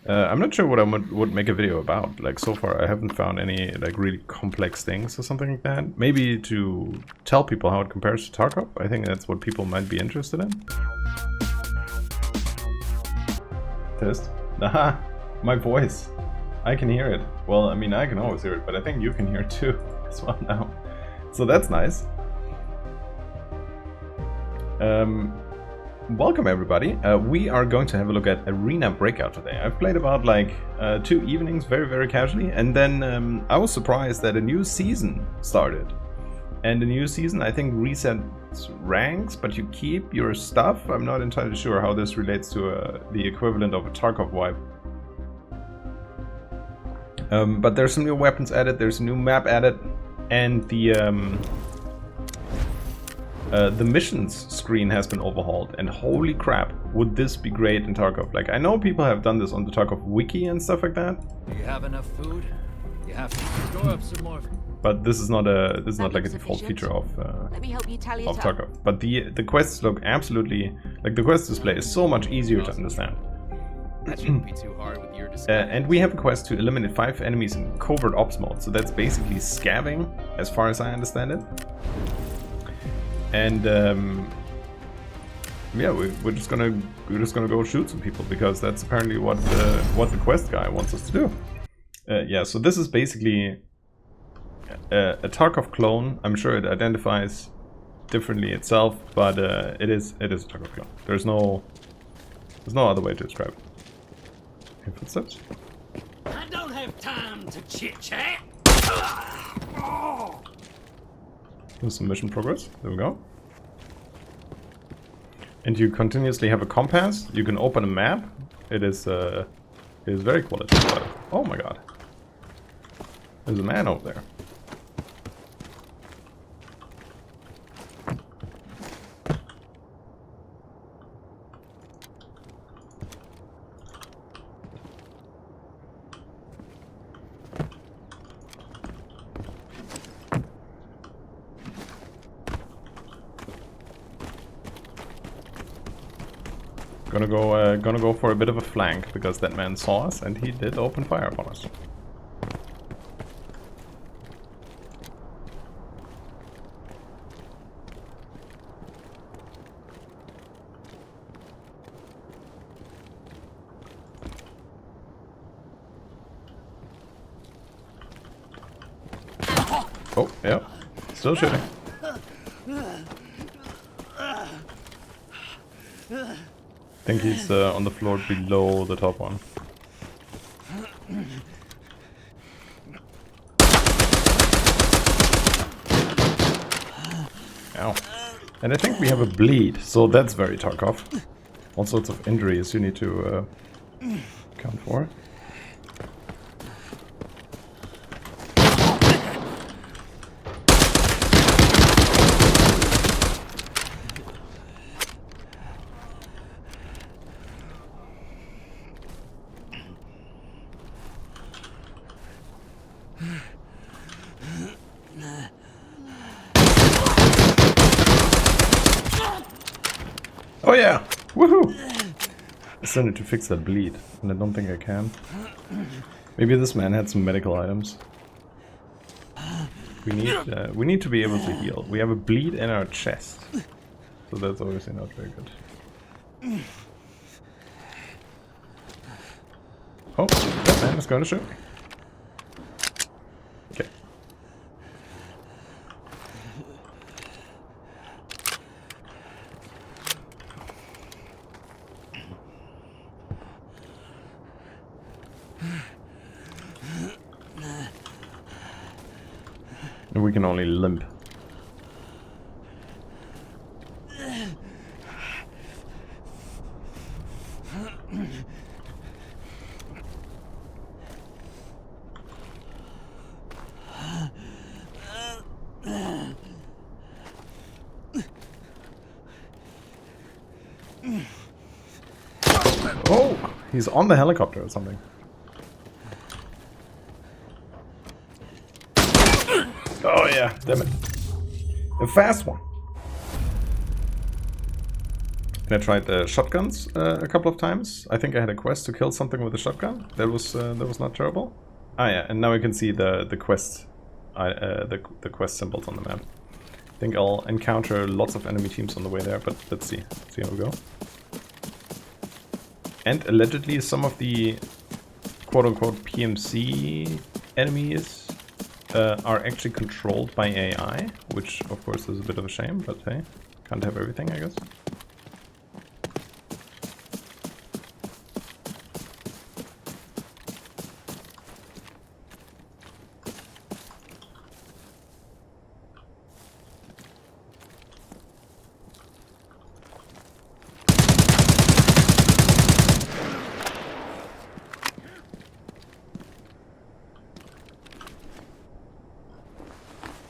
I'm not sure what I would make a video about. Like, so far I haven't found any like really complex things or something like that. Maybe to tell people how it compares to Tarkov. I think that's what people might be interested in. Test. Aha! My voice. I can hear it. Well, I mean, I can always hear it, but I think you can hear it too as well now. So that's nice. Welcome everybody. We are going to have a look at Arena Breakout today. I've played about like 2 evenings very casually, and then I was surprised that a new season started. And the new season, I think, resets ranks, but you keep your stuff. I'm not entirely sure how this relates to the equivalent of a Tarkov wipe. But there's some new weapons added, there's a new map added, and the missions screen has been overhauled, and holy crap, would this be great in Tarkov. Like, I know people have done this on the Tarkov wiki and stuff like that. Do you have enough food? You have to store up some more. But this is not like a default feature of Tarkov. But the quests look absolutely, like, the quest display is so much easier to understand. That shouldn't be too hard with your disguise. And we have a quest to eliminate 5 enemies in covert ops mode. So that's basically scabbing, as far as I understand it. And yeah, we're just gonna go shoot some people, because that's apparently what the quest guy wants us to do. Yeah, so this is basically a Tarkov clone. I'm sure it identifies differently itself, but it is a Tarkov clone. There's no other way to describe it. Any footsteps? I don't have time to chit chat. There's some mission progress. There we go. And you continuously have a compass. You can open a map. It is very qualitative. Oh my god. There's a man over there. Gonna go for a bit of a flank, because that man saw us and he did open fire upon us. Oh, yeah. Still shooting. I think he's on the floor below the top one. Ow. And I think we have a bleed, so that's very Tarkov. All sorts of injuries you need to account for. Oh yeah! Woohoo! I still need to fix that bleed, and I don't think I can. Maybe this man had some medical items. We need to be able to heal. We have a bleed in our chest, so that's obviously not very good. Oh, that man is going to shoot me. Okay. And we can only limp. Oh, he's on the helicopter or something. Oh yeah, damn it. A fast one. I tried the shotguns a couple of times. I think I had a quest to kill something with a shotgun. That was not terrible. Ah yeah, and now we can see the quest, the quest symbols on the map. I think I'll encounter lots of enemy teams on the way there, but let's see. See how we go. And allegedly some of the quote-unquote PMC enemies are actually controlled by AI, which of course is a bit of a shame, but hey, can't have everything, I guess.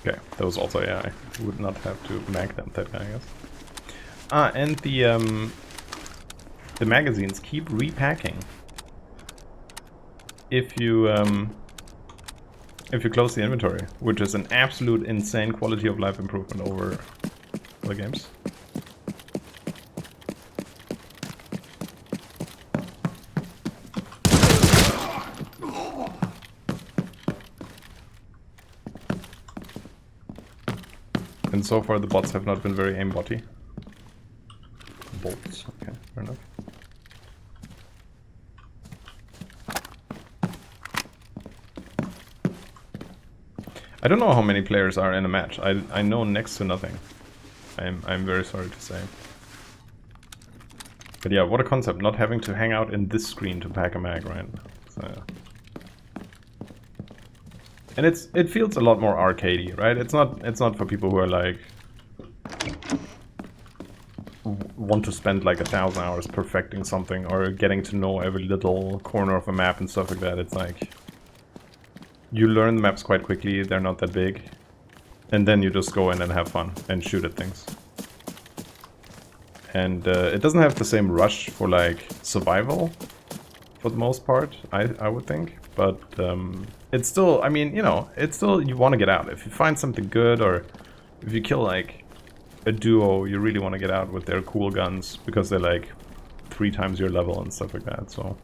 Okay, that was also AI. Would not have to mag them that guy, I guess. Ah, and the magazines keep repacking. If you close the inventory, which is an absolute insane quality of life improvement over other games. And so far the bots have not been very aimbotty. Bolts, okay, fair enough. I don't know how many players are in a match. I know next to nothing. I'm very sorry to say. But yeah, what a concept, not having to hang out in this screen to pack a mag, right? So, yeah. And it feels a lot more arcadey, right? It's not for people who are like want to spend like 1,000 hours perfecting something or getting to know every little corner of a map and stuff like that. It's like you learn the maps quite quickly, they're not that big, and then you just go in and have fun and shoot at things. And it doesn't have the same rush for like survival for the most part, I would think, but it's still, I mean, you know, it's still, you want to get out. If you find something good, or if you kill like a duo, you really want to get out with their cool guns because they're like 3 times your level and stuff like that, so.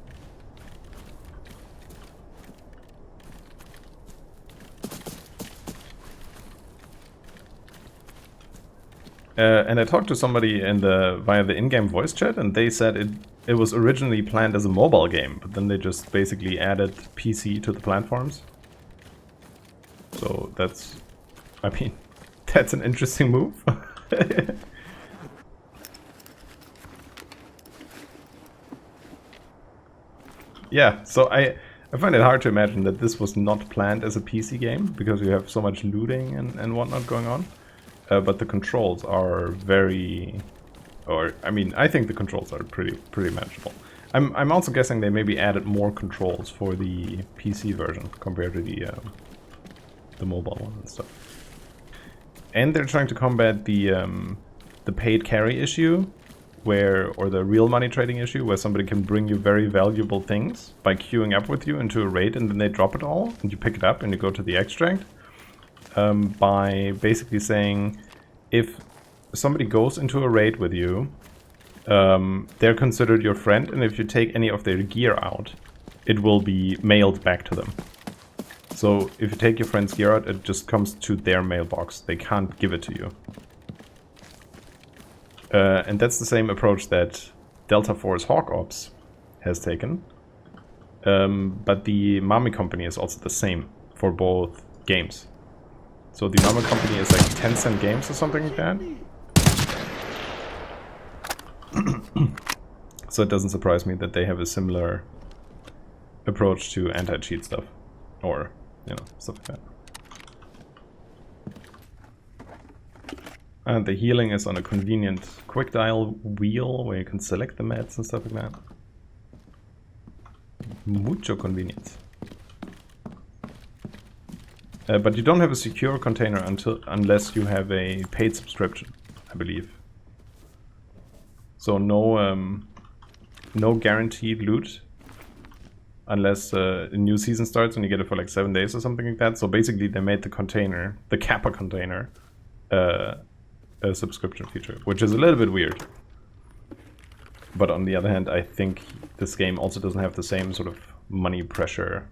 And I talked to somebody in via the in-game voice chat, and they said it was originally planned as a mobile game, but then they just basically added PC to the platforms. So that's, I mean, that's an interesting move. Yeah, so I find it hard to imagine that this was not planned as a PC game, because you have so much looting and whatnot going on. But the controls are very, or I mean, I think the controls are pretty manageable. I'm also guessing they maybe added more controls for the PC version compared to the mobile one and stuff. And they're trying to combat the paid carry issue, or the real money trading issue, where somebody can bring you very valuable things by queuing up with you into a raid, and then they drop it all, and you pick it up and you go to the extract. By basically saying, if somebody goes into a raid with you, they're considered your friend, and if you take any of their gear out, it will be mailed back to them. So if you take your friend's gear out, it just comes to their mailbox. They can't give it to you. And that's the same approach that Delta Force Hawk Ops has taken. But the Mami company is also the same for both games. So the Mami company is like Tencent Games or something like that. So it doesn't surprise me that they have a similar approach to anti-cheat stuff. Or, you know, stuff like that. And the healing is on a convenient quick dial wheel where you can select the meds and stuff like that. Mucho convenience. But you don't have a secure container unless you have a paid subscription, I believe. So no guaranteed loot unless a new season starts and you get it for like 7 days or something like that. So basically they made the container, the Kappa container, a subscription feature, which is a little bit weird. But on the other hand, I think this game also doesn't have the same sort of money pressure.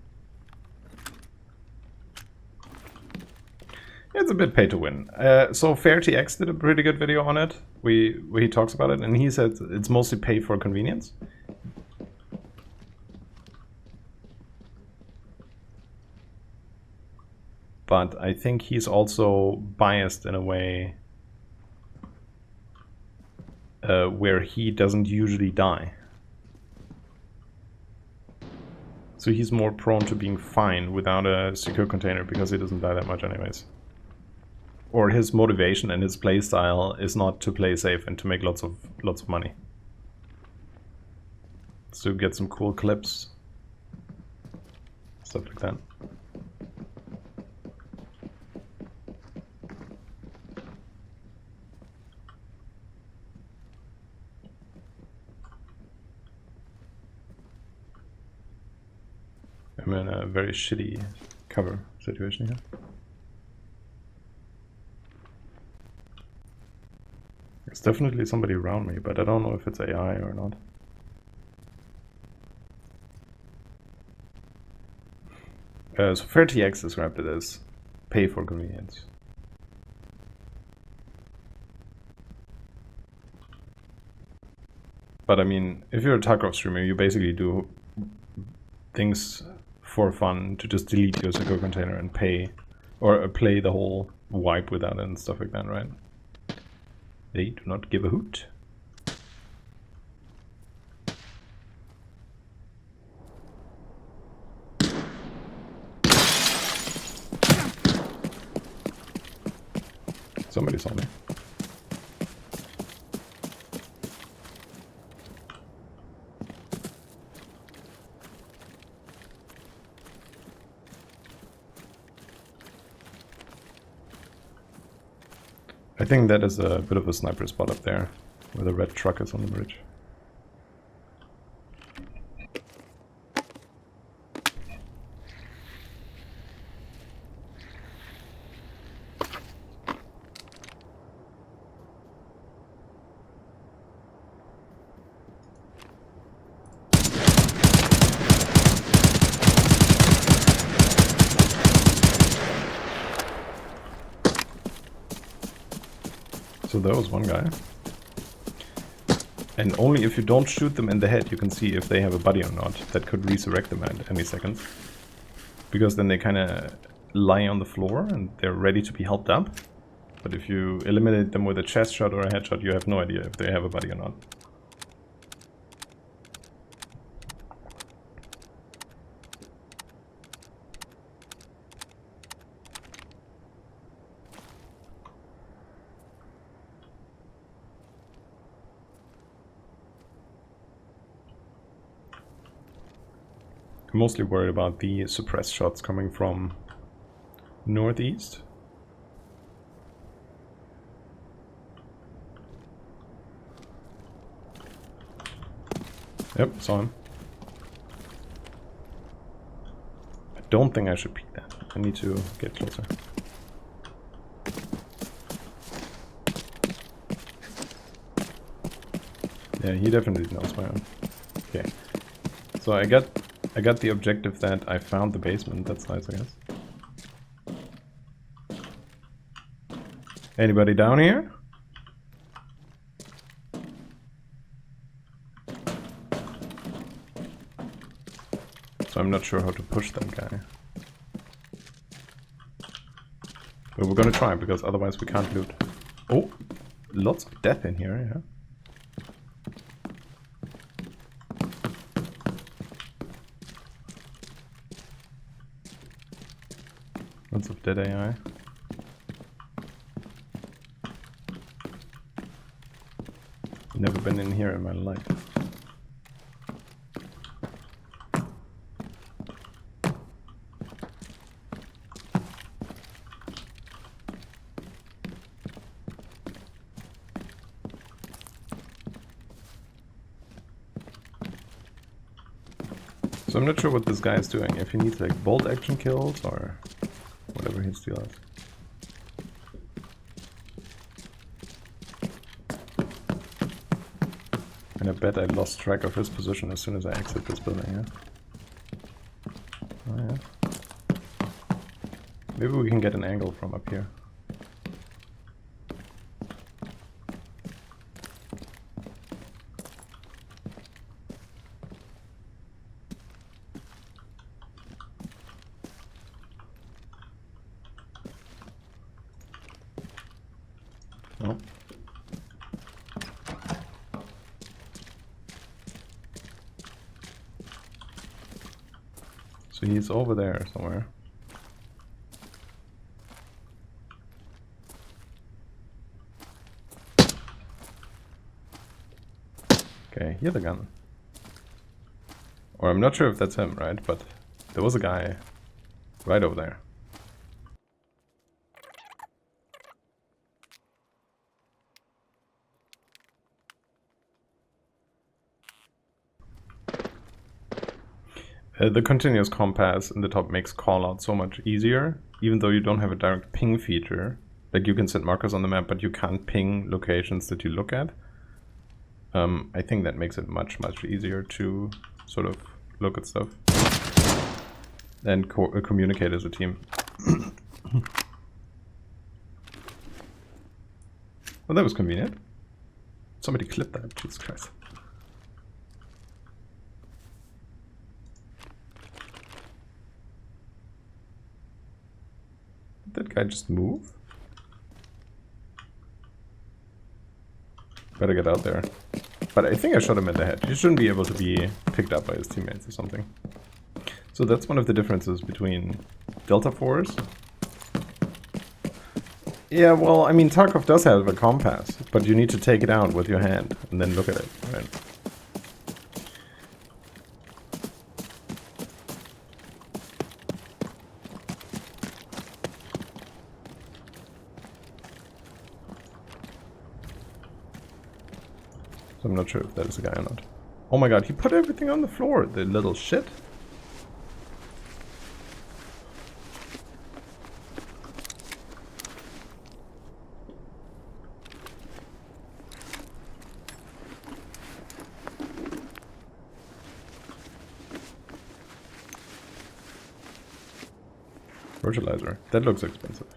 It's a bit pay to win. So FairTX did a pretty good video on it, where he talks about it, and he said it's mostly pay for convenience. But I think he's also biased in a way where he doesn't usually die. So he's more prone to being fine without a secure container because he doesn't die that much anyways. Or his motivation and his play style is not to play safe and to make lots of money. It's to get some cool clips. Stuff like that. I'm in a very shitty cover situation here. There's definitely somebody around me, but I don't know if it's AI or not. So FairTX described it as pay for convenience. But I mean, if you're a Tarkov streamer, you basically do things for fun to just delete your secure container and pay, or play the whole wipe without it and stuff like that, right? They do not give a hoot. Somebody saw me. I think that is a bit of a sniper spot up there, where the red truck is on the bridge. So there was one guy. And only if you don't shoot them in the head, you can see if they have a buddy or not. That could resurrect them at any second. Because then they kind of lie on the floor and they're ready to be helped up. But if you eliminate them with a chest shot or a headshot, you have no idea if they have a buddy or not. I'm mostly worried about the suppressed shots coming from northeast. Yep, saw him. I don't think I should peek that. I need to get closer. Yeah, he definitely knows my own. Okay. So I got the objective that I found the basement. That's nice, I guess. Anybody down here? So I'm not sure how to push that guy. But we're gonna try, because otherwise we can't loot. Oh! Lots of death in here, yeah. Lots of dead AI. Never been in here in my life. So I'm not sure what this guy is doing, if he needs like bolt action kills or whatever his deal is. And I bet I lost track of his position as soon as I exit this building, yeah? Oh, yeah. Maybe we can get an angle from up here. Oh. So he's over there somewhere. Okay, hear the gun. Or I'm not sure if that's him, right? But there was a guy right over there. The continuous compass in the top makes callout so much easier, even though you don't have a direct ping feature. Like you can set markers on the map, but you can't ping locations that you look at. I think that makes it much easier to sort of look at stuff and communicate as a team. Well, that was convenient. Somebody clipped that, Jesus Christ. Did that guy just move? Better get out there. But I think I shot him in the head. He shouldn't be able to be picked up by his teammates or something. So that's one of the differences between Delta Force. Yeah, well, I mean, Tarkov does have a compass, but you need to take it out with your hand and then look at it, right? So I'm not sure if that is a guy or not. Oh my god, he put everything on the floor, the little shit. Virtualizer. That looks expensive.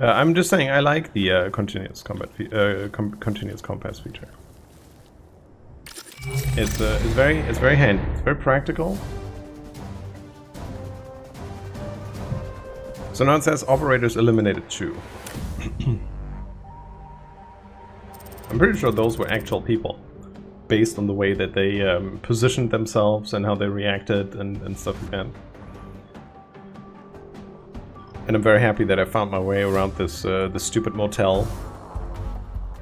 I'm just saying I like the continuous combat, continuous compass feature. It's very handy. It's very practical. So now it says operators eliminated 2. I'm pretty sure those were actual people, based on the way that they positioned themselves and how they reacted and stuff like that. And I'm very happy that I found my way around this this stupid motel.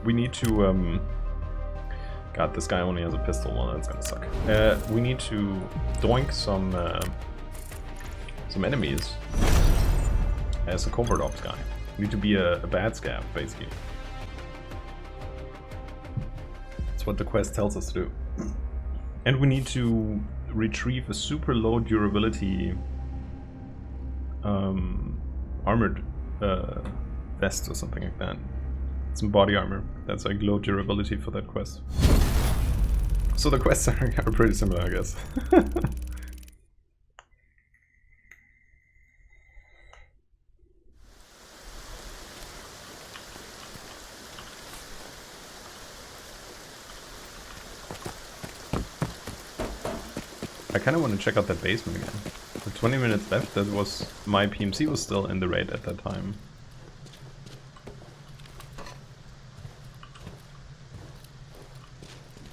We need to God, this guy only has a pistol. Well, that's gonna suck. We need to doink some enemies as a covert ops guy. We need to be a bad scab, basically. That's what the quest tells us to do. And we need to retrieve a super low durability armored vest or something like that. Some body armor that's like low durability for that quest. So the quests are pretty similar, I guess. I kind of want to check out that basement again. For 20 minutes left, that was... my PMC was still in the raid at that time.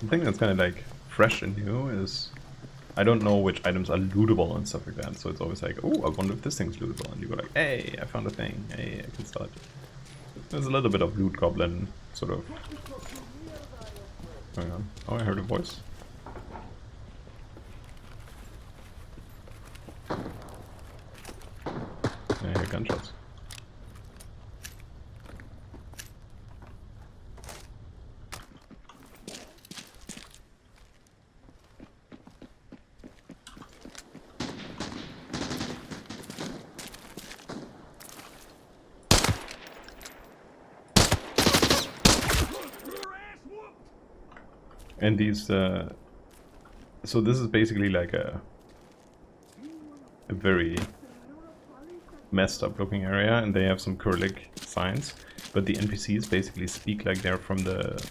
The thing that's kind of like fresh and new is... I don't know which items are lootable and stuff like that, so it's always like, oh, I wonder if this thing's lootable, and you go like, hey, I found a thing, hey, I can start. There's a little bit of loot goblin, sort of, going on. Oh, I heard a voice. I hear gunshots. And these, so this is basically like a very messed up looking area, and they have some Cyrillic signs, but the NPCs basically speak like they're from the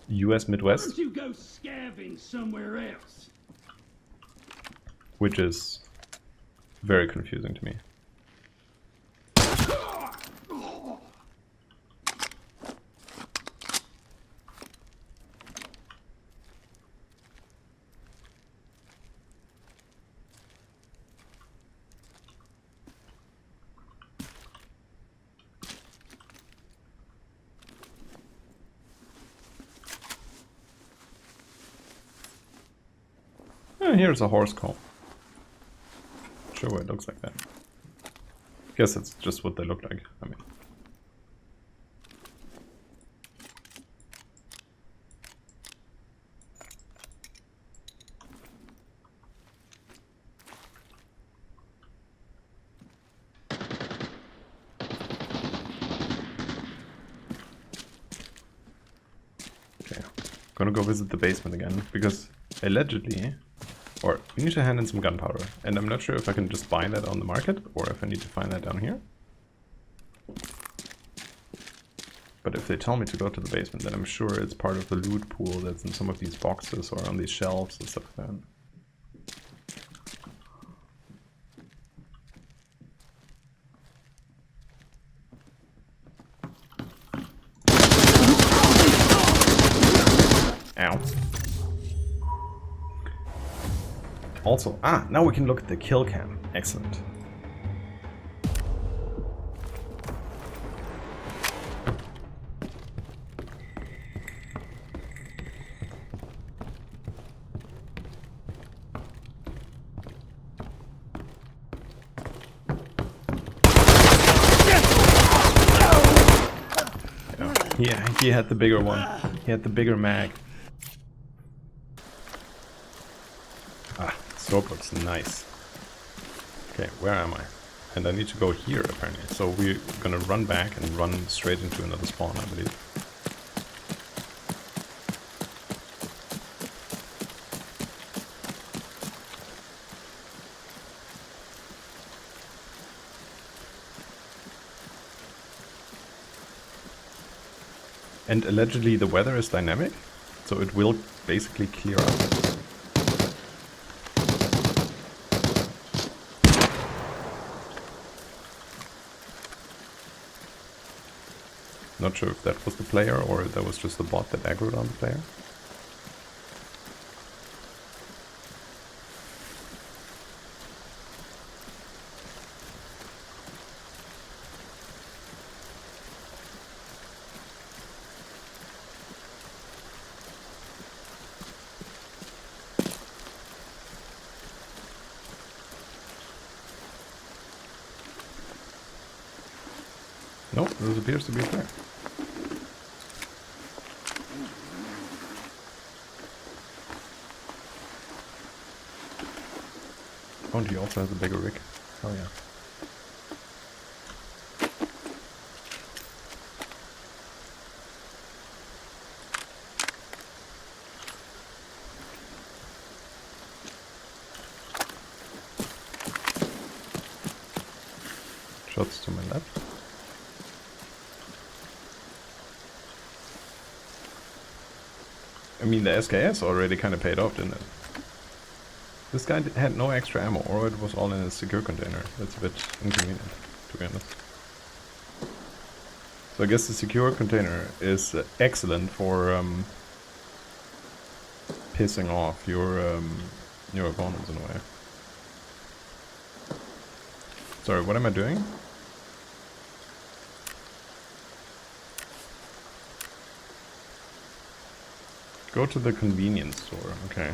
US Why Midwest, don't you go scavenging somewhere else? which is very confusing to me. Here's a horse call. Sure, it looks like that. Guess it's just what they look like. I mean, okay, gonna go visit the basement again because allegedly. Or we need to hand in some gunpowder, and I'm not sure if I can just buy that on the market or if I need to find that down here. But if they tell me to go to the basement, then I'm sure it's part of the loot pool that's in some of these boxes or on these shelves and stuff like that. Ow. Also, now we can look at the kill cam. Excellent. Yeah, he had the bigger one. He had the bigger mag. Scope looks nice. Okay, where am I? And I need to go here apparently. So we're gonna run back and run straight into another spawn, I believe. And allegedly the weather is dynamic, so it will basically clear up. Not sure if that was the player or if that was just the bot that aggroed on the player. Nope, this appears to be a player. Oh, and he also has a bigger rig. Oh yeah. Shots to my left. I mean, the SKS already kind of paid off, didn't it? This guy had no extra ammo, or it was all in a secure container. That's a bit inconvenient, to be honest. So I guess the secure container is excellent for pissing off your opponents in a way. Sorry, what am I doing? Go to the convenience store, okay.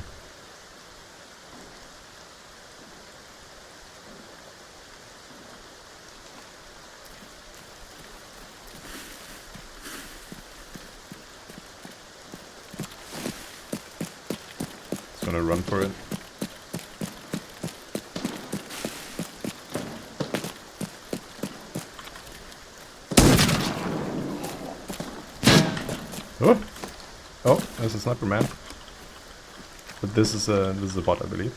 Just gonna run for it. Oh! Oh, there's a sniper man. But this is a bot, I believe.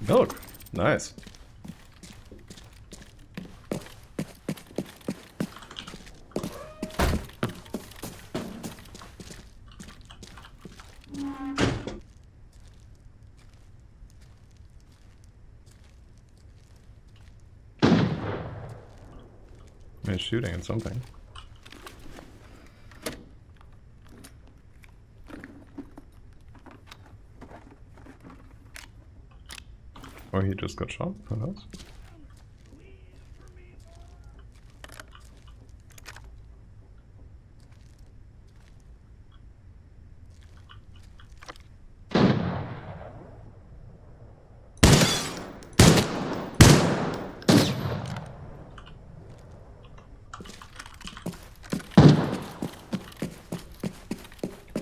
Milk. Nice. He's shooting at something. Or he just got shot, who knows?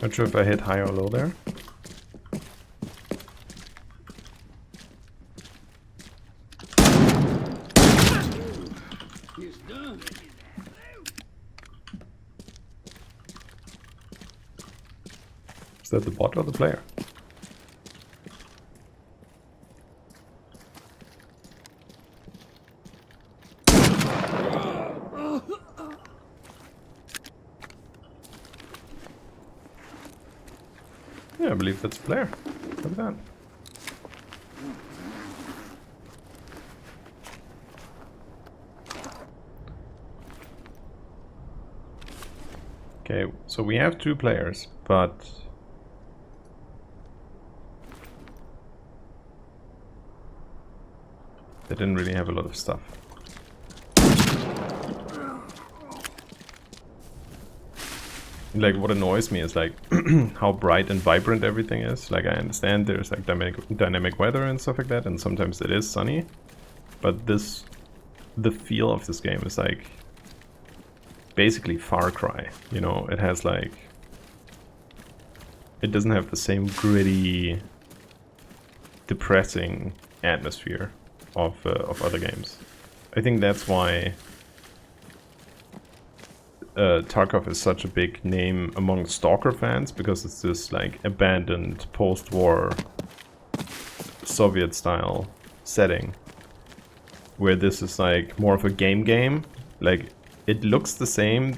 Not sure if I hit high or low there. He's done. Is that the bot or the player? Yeah, I believe that's a player. Look at that. Okay, so we have 2 players, but they didn't really have a lot of stuff. Like, what annoys me is like how bright and vibrant everything is. Like, I understand there's like dynamic weather and stuff like that, and sometimes it is sunny, but the feel of this game is like basically Far Cry, you know. It has like, it doesn't have the same gritty, depressing atmosphere of other games. I think that's why Tarkov is such a big name among Stalker fans, because it's this like abandoned post-war Soviet-style setting, where this is like more of a game. Like, it looks the same,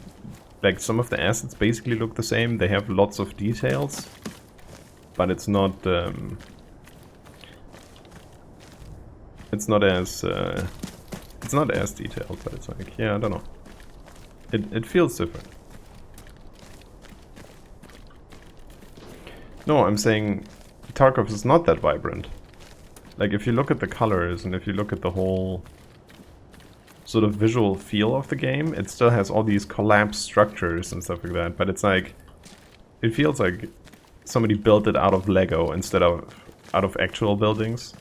like some of the assets basically look the same, they have lots of details, but it's not as detailed, but it's like, yeah, I don't know. It feels different. No, I'm saying Tarkov is not that vibrant. Like, if you look at the colors and if you look at the whole sort of visual feel of the game, it still has all these collapsed structures and stuff like that, but it's like, it feels like somebody built it out of Lego instead of out of actual buildings.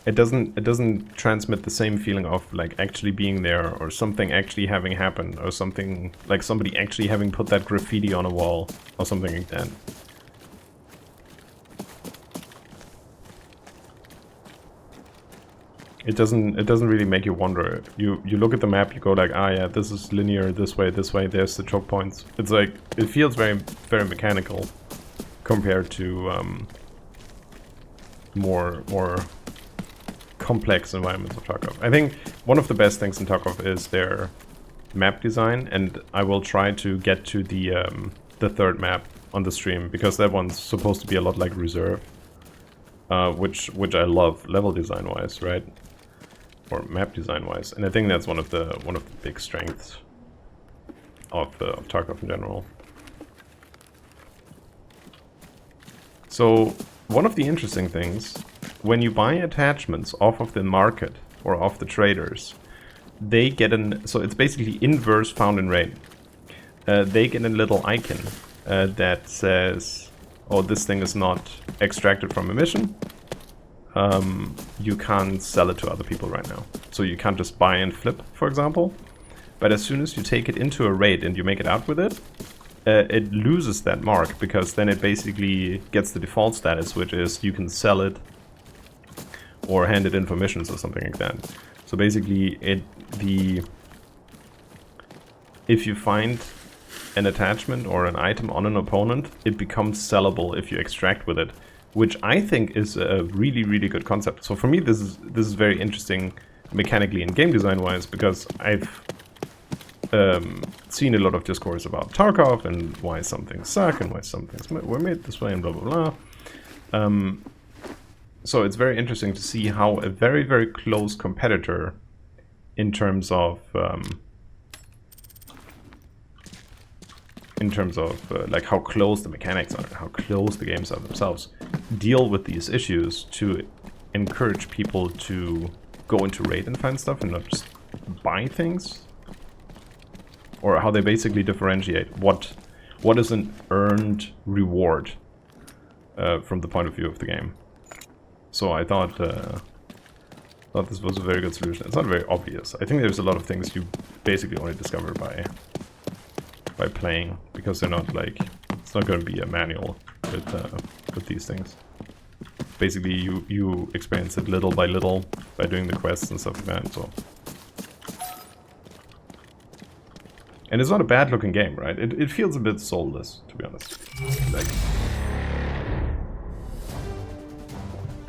It doesn't transmit the same feeling of like actually being there, or something actually having happened, or something like somebody actually having put that graffiti on a wall or something like that. It doesn't really make you wonder. You look at the map, you go like, ah yeah, this is linear, this way, there's the choke points. It's like, it feels very mechanical compared to more complex environments of Tarkov. I think one of the best things in Tarkov is their map design, and I will try to get to the third map on the stream, because that one's supposed to be a lot like Reserve, which I love level design wise, right? Or map design wise, and I think that's one of the big strengths of Tarkov in general. So one of the interesting things, when you buy attachments off of the market or off the traders, they get so it's basically inverse found in raid. They get a little icon that says, oh, this thing is not extracted from a mission. You can't sell it to other people right now. So you can't just buy and flip, for example. But as soon as you take it into a raid and you make it out with it, it loses that mark, because then it basically gets the default status, which is you can sell it or hand it in for missions or something like that. So basically, if you find an attachment or an item on an opponent, it becomes sellable if you extract with it, which I think is a really, really good concept. So for me, this is very interesting mechanically and game design wise, because I've seen a lot of discourse about Tarkov and why some things suck and why some things were made this way and blah blah blah. So it's very interesting to see how a very, very close competitor in terms of like how close the mechanics are, how close the games are themselves, deal with these issues to encourage people to go into raid and find stuff and not just buy things. Or how they basically differentiate what is an earned reward from the point of view of the game. So I thought this was a very good solution. It's not very obvious. I think there's a lot of things you basically only discover by playing, because they're not like, it's not going to be a manual with these things. Basically, you experience it little by little by doing the quests and stuff like that. So. And it's not a bad looking game, right? It feels a bit soulless, to be honest. Like,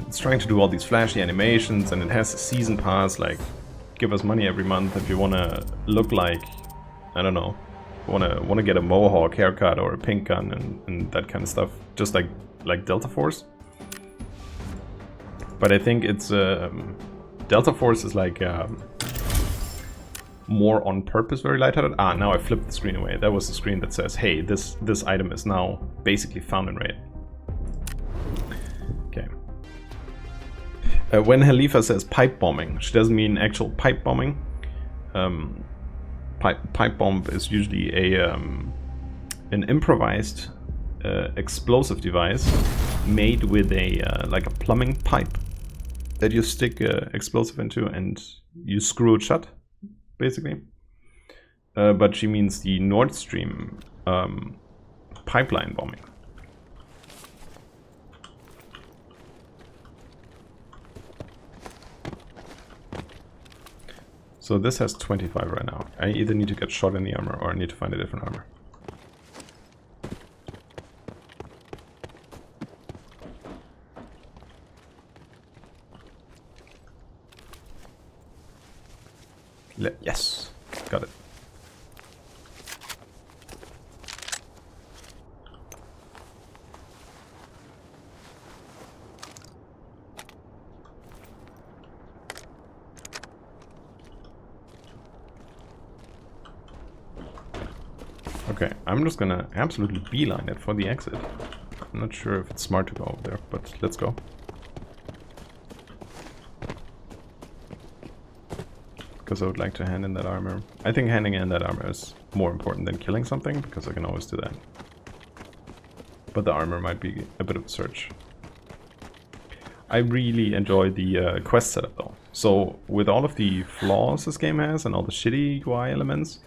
it's trying to do all these flashy animations, and it has a season pass, like, give us money every month if you want to look like, I don't know, want to get a mohawk haircut or a pink gun and that kind of stuff, just like Delta Force. But I think it's Delta Force is like more on purpose very lighthearted. Ah, now I flipped the screen away. That was the screen that says, hey, this item is now basically found in raid. Okay. When Halifa says pipe bombing, she doesn't mean actual pipe bombing. Pipe bomb is usually an improvised explosive device made with a like a plumbing pipe that you stick explosive into and you screw it shut, basically. But she means the Nord Stream pipeline bombing. So this has 25 right now. I either need to get shot in the armor or I need to find a different armor. Yes, got it. Okay, I'm just gonna absolutely beeline it for the exit. I'm not sure if it's smart to go over there, but let's go. Because I would like to hand in that armor. I think handing in that armor is more important than killing something, because I can always do that. But the armor might be a bit of a search. I really enjoy the quest setup though. So with all of the flaws this game has and all the shitty UI elements,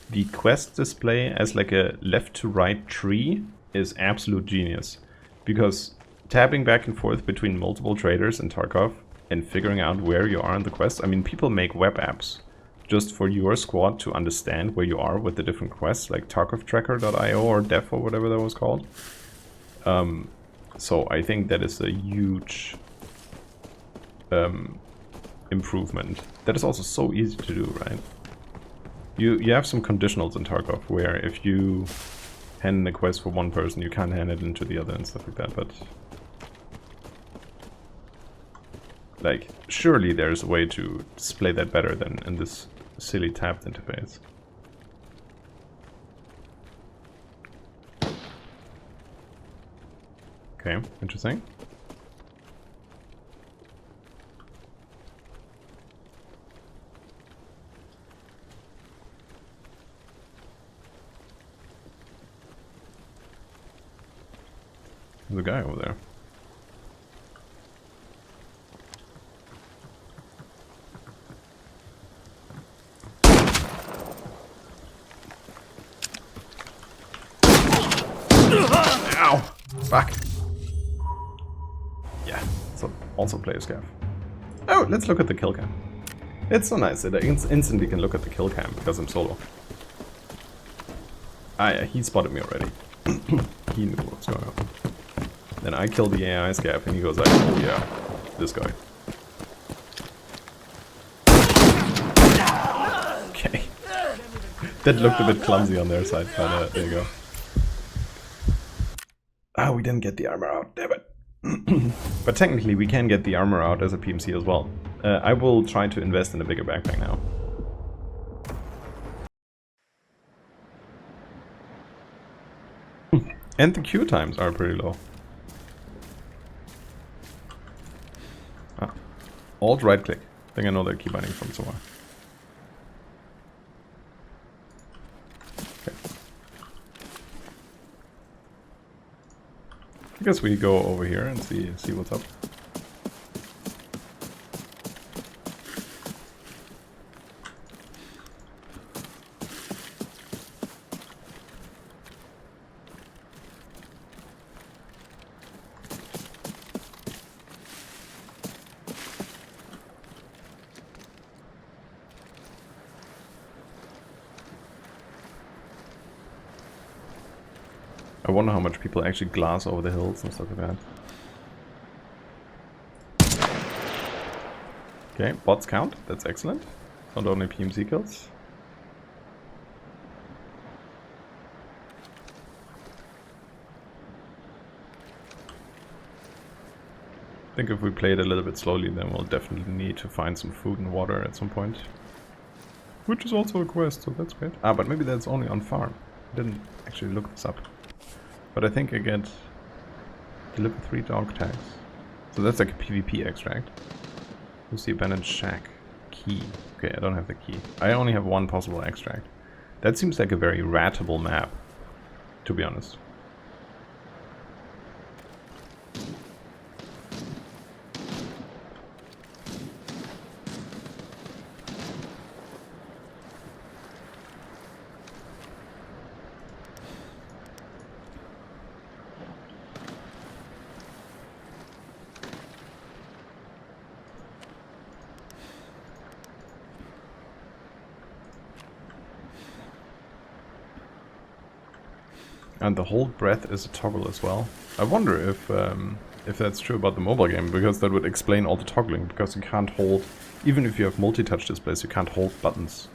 the quest display as like a left to right tree is absolute genius. Because tapping back and forth between multiple traders in Tarkov and figuring out where you are in the quest. I mean, people make web apps just for your squad to understand where you are with the different quests, like tarkovtracker.io or def or whatever that was called. So I think that is a huge improvement. That is also so easy to do, right? You have some conditionals in Tarkov where if you hand in a quest for one person, you can't hand it into the other and stuff like that, but like, surely there's a way to display that better than in this silly tabbed interface. Okay, interesting. There's a guy over there. Ow! Fuck. Yeah, so also play a scav. Oh, let's look at the kill cam. It's so nice that I instantly can look at the kill cam because I'm solo. Ah yeah, he spotted me already. He knew what's going on. Then I kill the AI scav and he goes like, oh yeah, this guy. Okay. That looked a bit clumsy on their side, but there you go. Ah, we didn't get the armor out, damn it. But technically we can get the armor out as a PMC as well. I will try to invest in a bigger backpack now. And the queue times are pretty low. Ah. Alt right click. I think I know they're keybinding from somewhere. Okay. I guess we go over here and see what's up. I wonder how much people actually glass over the hills and stuff like that. Okay, bots count. That's excellent. Not only PMC kills. I think if we play it a little bit slowly, then we'll definitely need to find some food and water at some point. Which is also a quest, so that's great. Ah, but maybe that's only on farm. I didn't actually look this up. But I think I get deliver 3 dog tags. So that's like a PvP extract. Who's the abandoned shack? Key. Okay, I don't have the key. I only have one possible extract. That seems like a very ratable map, to be honest. And the hold breath is a toggle as well. I wonder if that's true about the mobile game, because that would explain all the toggling, because you can't hold, even if you have multi-touch displays, you can't hold buttons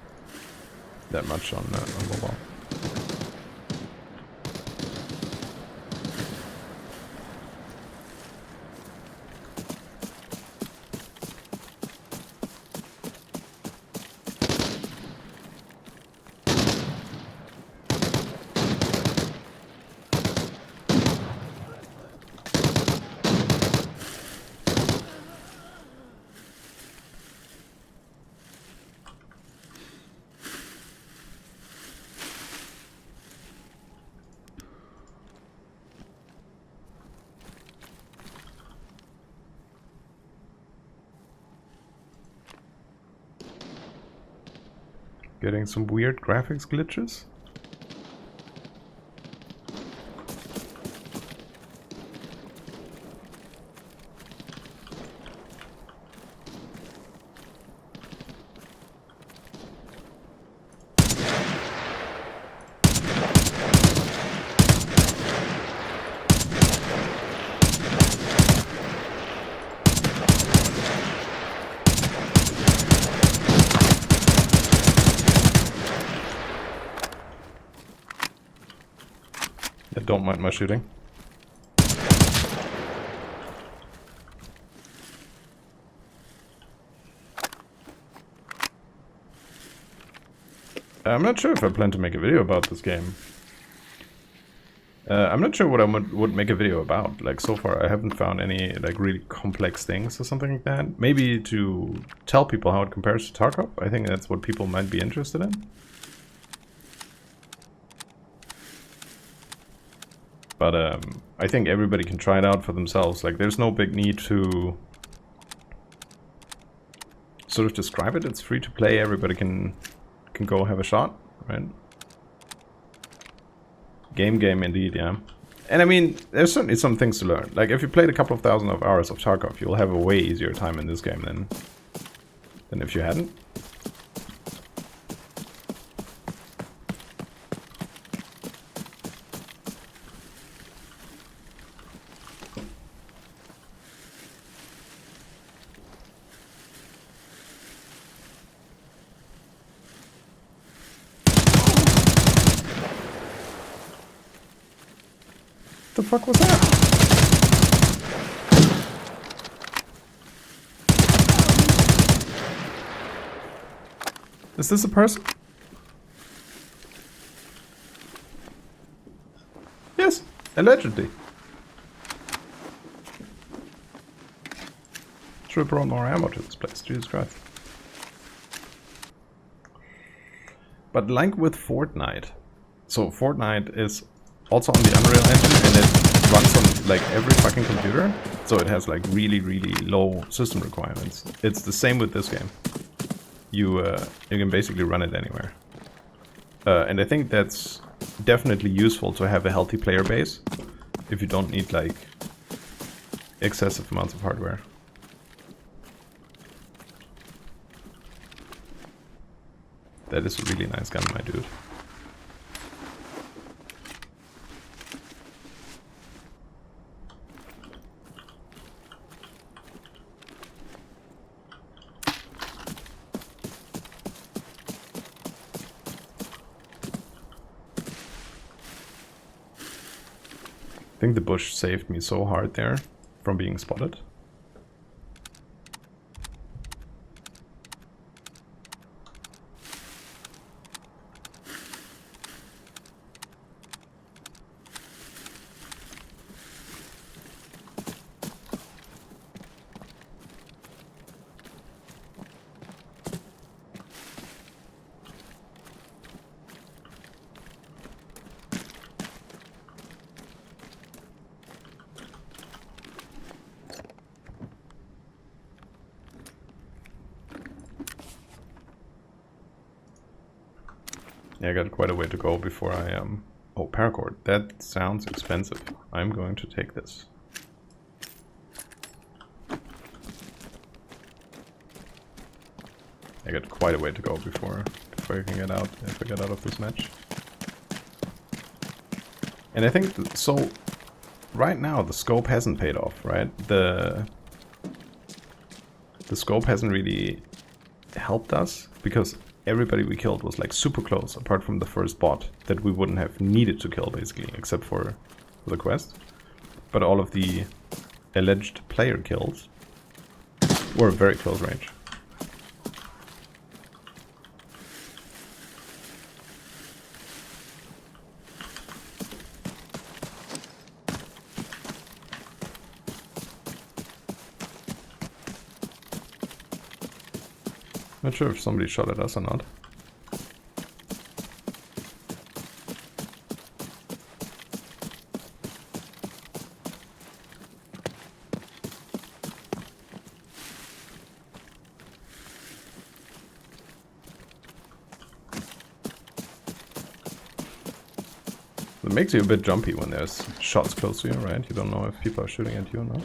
that much on mobile. Getting some weird graphics glitches. Don't mind my shooting. I'm not sure if I plan to make a video about this game. I'm not sure what I would make a video about. Like, so far I haven't found any like really complex things or something like that. Maybe to tell people how it compares to Tarkov. I think that's what people might be interested in. But I think everybody can try it out for themselves. Like, there's no big need to sort of describe it. It's free to play. Everybody can go have a shot, right? Game indeed, yeah. And I mean, there's certainly some things to learn. Like, if you played a couple of thousand of hours of Tarkov, you'll have a way easier time in this game than if you hadn't. What the fuck was that? Is this a person? Yes, allegedly. Should have brought more ammo to this place, Jesus Christ. But like with Fortnite, so Fortnite is also on the Unreal Engine, and it runs on like every fucking computer, so it has like really low system requirements. It's the same with this game. You can basically run it anywhere, and I think that's definitely useful to have a healthy player base if you don't need like excessive amounts of hardware. That is a really nice gun, my dude. I think the bush saved me so hard there from being spotted. Yeah, I got quite a way to go before I Oh, paracord. That sounds expensive. I'm going to take this. I got quite a way to go before I can get out, if I get out of this match. And I think, so, right now the scope hasn't paid off, right? The scope hasn't really helped us, because everybody we killed was like super close, apart from the first bot that we wouldn't have needed to kill, basically, except for the quest. But all of the alleged player kills were very close range. Not sure if somebody shot at us or not. It makes you a bit jumpy when there's shots close to you, right? You don't know if people are shooting at you or not.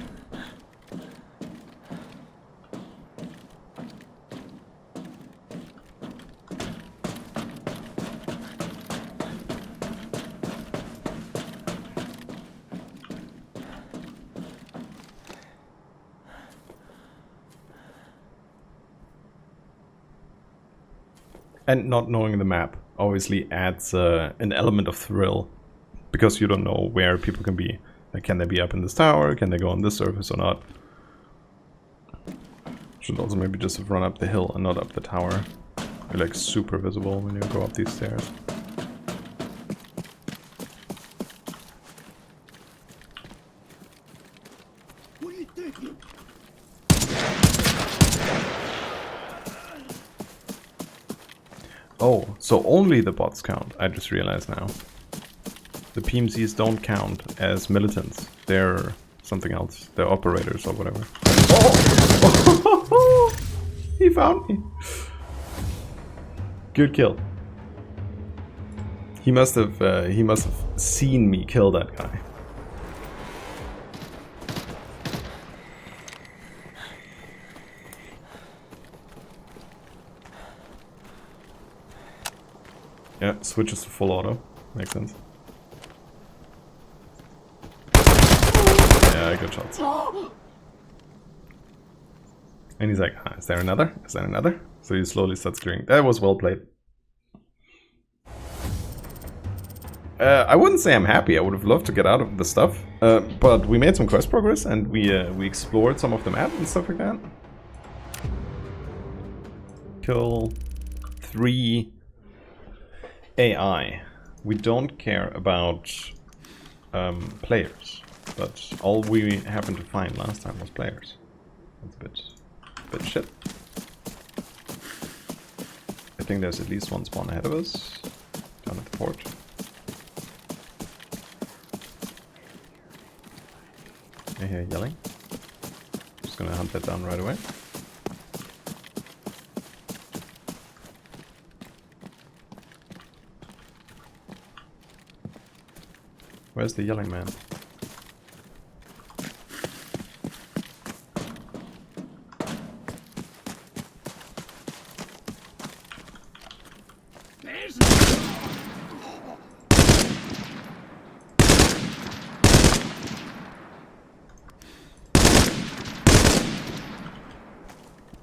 And not knowing the map obviously adds an element of thrill, because you don't know where people can be. Like, can they be up in this tower? Can they go on this surface or not? Should also maybe just run up the hill and not up the tower. You're like super visible when you go up these stairs. What are you thinking? Oh, so only the bots count. I just realized now. The PMCs don't count as militants. They're something else. They're operators or whatever. Oh! He found me. Good kill. He must have seen me kill that guy. Yeah, switches to full auto. Makes sense. Yeah, good shots. And he's like, ah, is there another? Is there another? So he slowly starts doing. That was well played. I wouldn't say I'm happy. I would have loved to get out of the stuff. But we made some quest progress and we explored some of the map and stuff like that. Kill 3 AI. We don't care about players, but all we happened to find last time was players. That's a bit shit. I think there's at least one spawn ahead of us, down at the port. I hear yelling. Just gonna hunt that down right away. Where's the yelling man?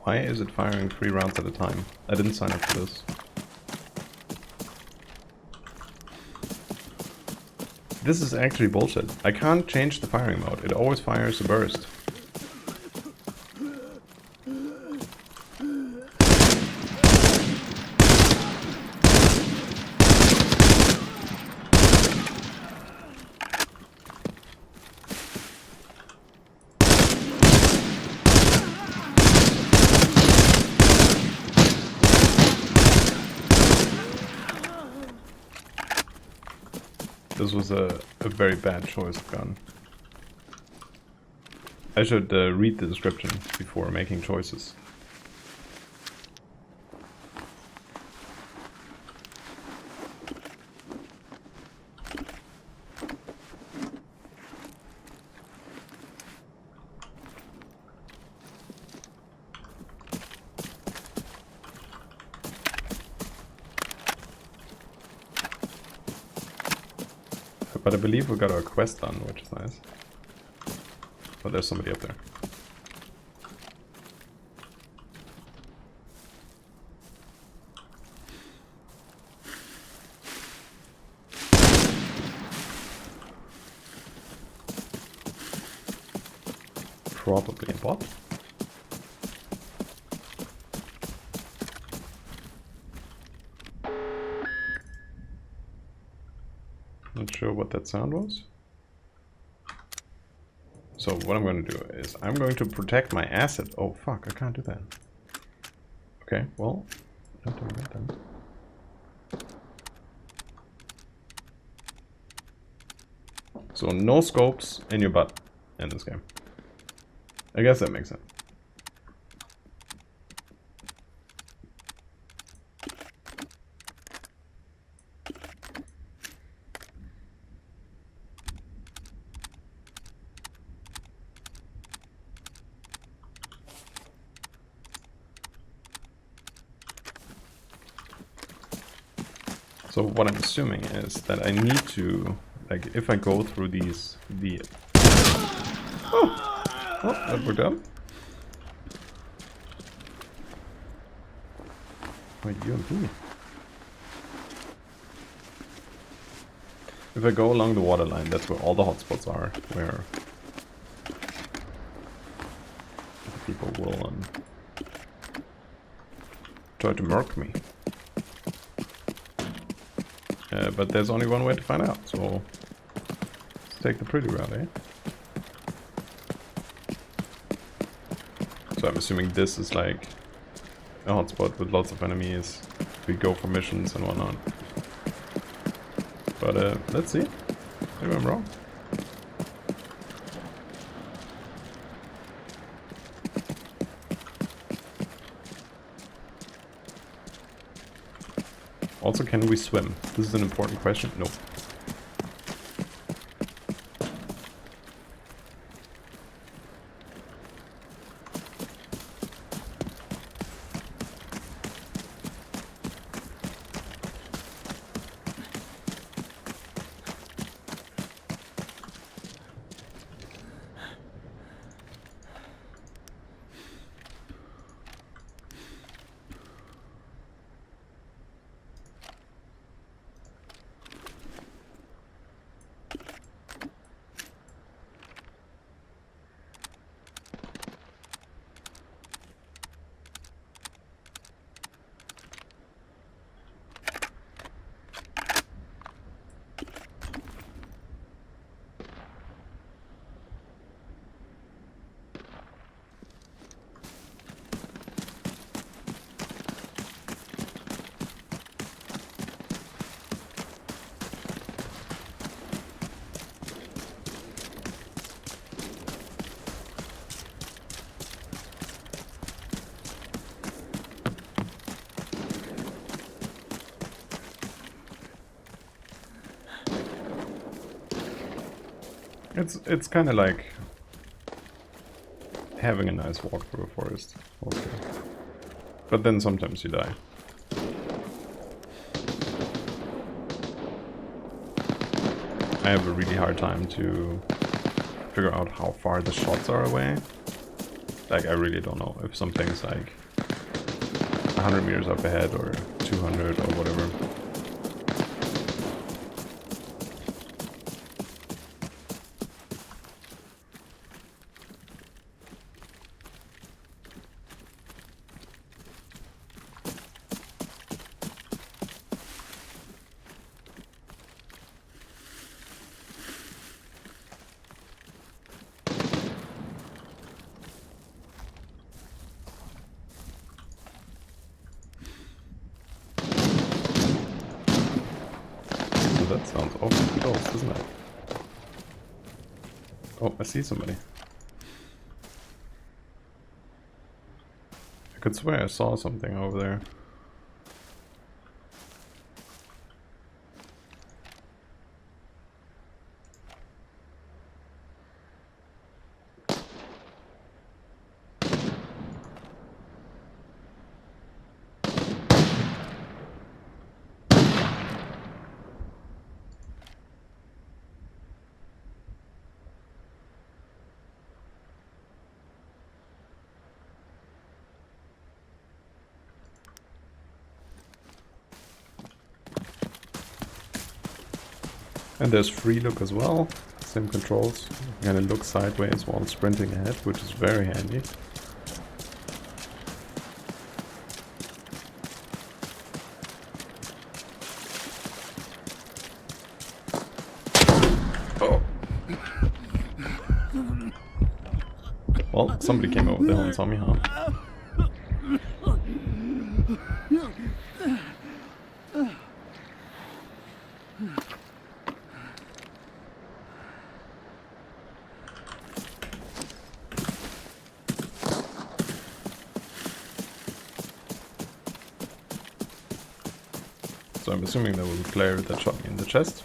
Why is it firing 3 rounds at a time? I didn't sign up for this. This is actually bullshit. I can't change the firing mode. It always fires a burst. This was a very bad choice of gun. I should read the description before making choices. But I believe we got our quest done, which is nice. But there's somebody up there. Probably a bot. Not sure what that sound was. So what I'm going to do is I'm going to protect my asset. Oh fuck, I can't do that. Okay, well, not doing that then. So no scopes in your butt in this game. I guess that makes sense. So what I'm assuming is that I need to, like, if I go through these, oh, that worked out. Wait, UMP. If I go along the water line, that's where all the hotspots are, where people will try to murk me. But there's only one way to find out, so let's take the pretty route, eh? So I'm assuming this is like a hotspot with lots of enemies. We go for missions and whatnot. But let's see. Maybe I'm wrong. Also, can we swim? This is an important question. No. It's kind of like having a nice walk through a forest, also. But then sometimes you die. I have a really hard time to figure out how far the shots are away. Like, I really don't know if something's like 100 meters up ahead or 200 or whatever. That sounds awfully close, doesn't it? Oh, I see somebody. I could swear I saw something over there. And there's free look as well, same controls. I'm gonna look sideways while sprinting ahead, which is very handy. Oh. Well, somebody came over there and saw me, huh? So I'm assuming there was a player that shot me in the chest.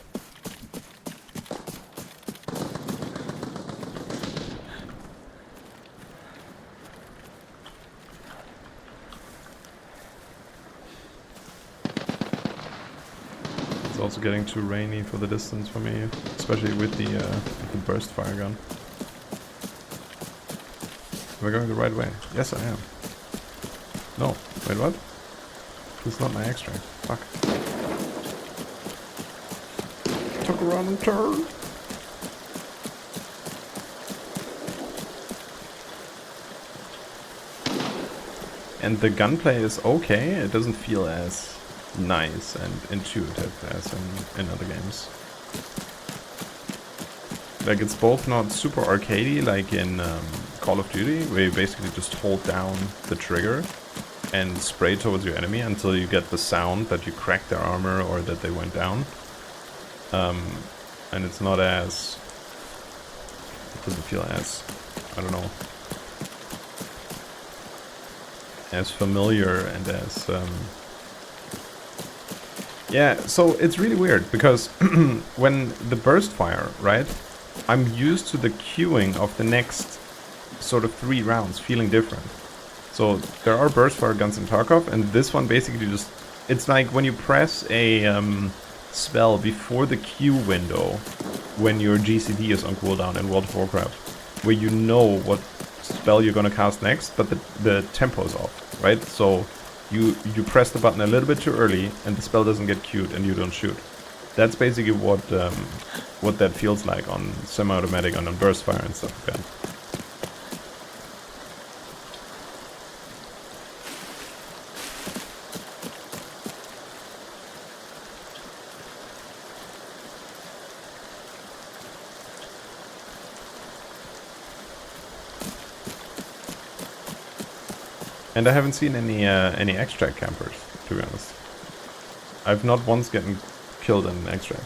It's also getting too rainy for the distance for me, especially with the burst fire gun. Am I going the right way? Yes, I am. No, wait, what? This is not my extract. Fuck. Took a random turn. And the gunplay is okay. It doesn't feel as nice and intuitive as in other games. Like, it's both not super arcadey like in Call of Duty, where you basically just hold down the trigger and spray towards your enemy until you get the sound that you cracked their armor or that they went down. and it's not as... It doesn't feel as... I don't know... as familiar and as... Yeah, so it's really weird, because when the burst fire, right? I'm used to the queuing of the next sort of 3 rounds feeling different. So there are burst fire guns in Tarkov, and this one basically just... It's like when you press a spell before the queue window when your GCD is on cooldown in World of Warcraft, where you know what spell you're gonna cast next, but the tempo is off, right? So you press the button a little bit too early, and the spell doesn't get queued, and you don't shoot. That's basically what that feels like on semi-automatic and on burst fire and stuff like that. And I haven't seen any extract campers, to be honest. I've not once gotten killed in an extract.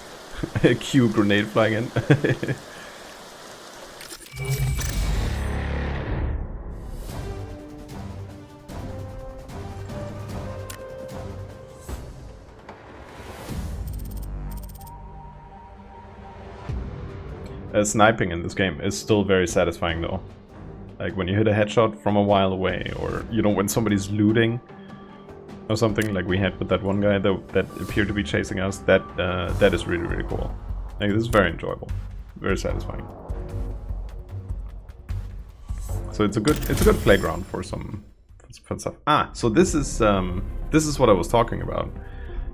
A Q grenade flying in. Sniping in this game is still very satisfying though. Like when you hit a headshot from a while away, or you know, when somebody's looting or something, like we had with that one guy that appeared to be chasing us. That is really, really cool. Like, this is very enjoyable, very satisfying. So it's a good playground for some fun stuff. So this is what I was talking about.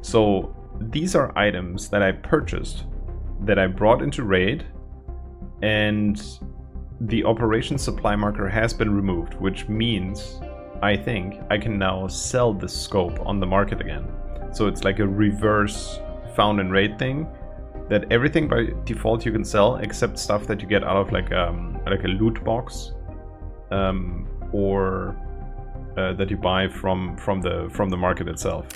So these are items that I purchased, that I brought into raid, and the operation supply marker has been removed, which means I think I can now sell the scope on the market again. So it's like a reverse found in raid thing, that everything by default you can sell except stuff that you get out of like a loot box, or that you buy from the market itself.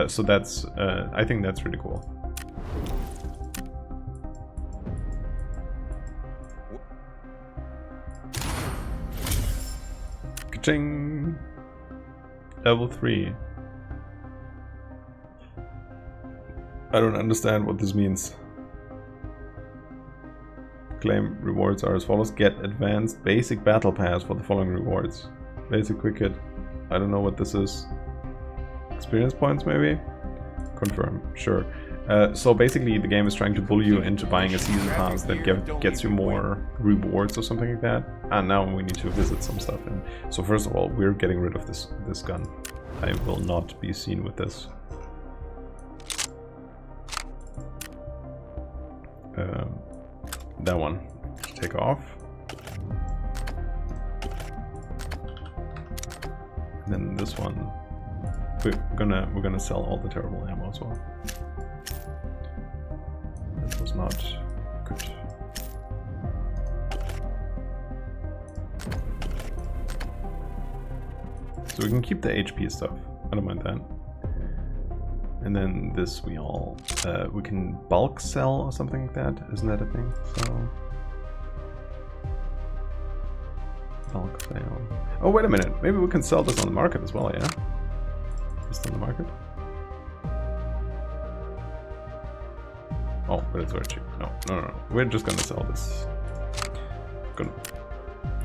So that's I think that's really cool. Ka-ching! Level 3. I don't understand what this means. Claim rewards are as follows. Get advanced basic battle pass for the following rewards. Basic quick hit. I don't know what this is. Experience points maybe? Confirm. Sure. So basically the game is trying to bully you into buying a season pass that gets you more rewards or something like that. And now we need to visit some stuff. And so first of all, we're getting rid of this gun. I will not be seen with this. That one. Take off. And then this one. We're gonna sell all the terrible ammo as well. That was not good. So we can keep the HP stuff. I don't mind that. And then this we can bulk sell or something like that. Isn't that a thing? So bulk sale. Oh wait a minute. Maybe we can sell this on the market as well. Yeah. Just on the market. Oh, but it's very cheap. No. We're just gonna sell this. Gonna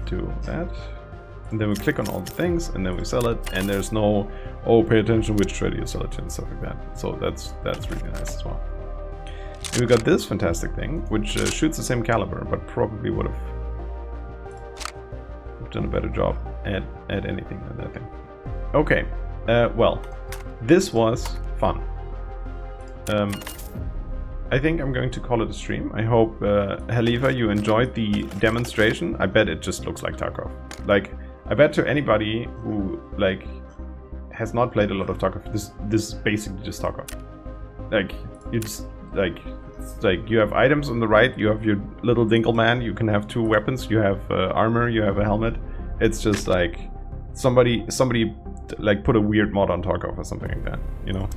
do that. And then we click on all the things, and then we sell it, and there's no, oh, pay attention which trader you sell it to and stuff like that. So that's really nice as well. And we got this fantastic thing, which shoots the same caliber, but probably would have done a better job at anything than that thing. Okay, well, this was fun. I think I'm going to call it a stream. I hope, Halifa, you enjoyed the demonstration. I bet it just looks like Tarkov. Like, I bet to anybody who like has not played a lot of Tarkov, this is basically just Tarkov. Like, you just like you have items on the right, you have your little dingle man, you can have 2 weapons, you have armor, you have a helmet. It's just like somebody like put a weird mod on Tarkov or something like that, you know.